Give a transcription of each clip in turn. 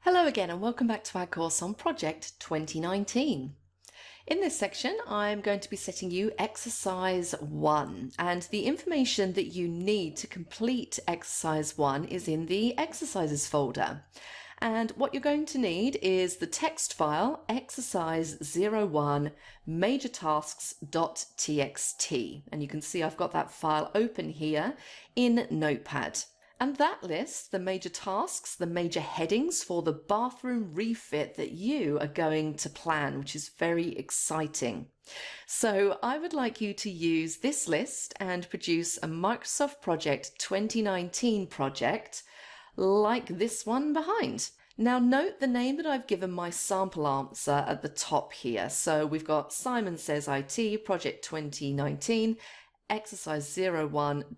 Hello again and welcome back to our course on Project 2019. In this section, I'm going to be setting you exercise 1, and the information that you need to complete exercise 1 is in the exercises folder. And what you're going to need is the text file exercise 01 Major Tasks.txt, and you can see I've got that file open here in Notepad. And that lists the major tasks, the major headings for the bathroom refit that you are going to plan, which is very exciting. So I would like you to use this list and produce a Microsoft Project 2019 project like this one behind. Now note the name that I've given my sample answer at the top here. So we've got Simon Says IT, Project 2019, exercise 01.mpp.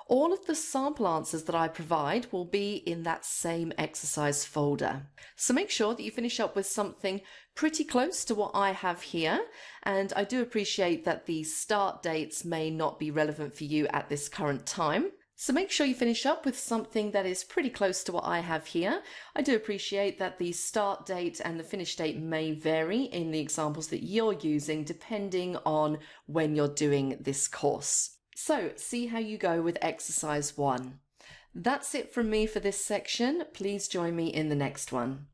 All of the sample answers that I provide will be in that same exercise folder. So make sure that you finish up with something pretty close to what I have here. And I do appreciate that the start dates may not be relevant for you at this current time. So make sure you finish up with something that is pretty close to what I have here. I do appreciate that the start date and the finish date may vary in the examples that you're using depending on when you're doing this course. So see how you go with exercise 1. That's it from me for this section. Please join me in the next one.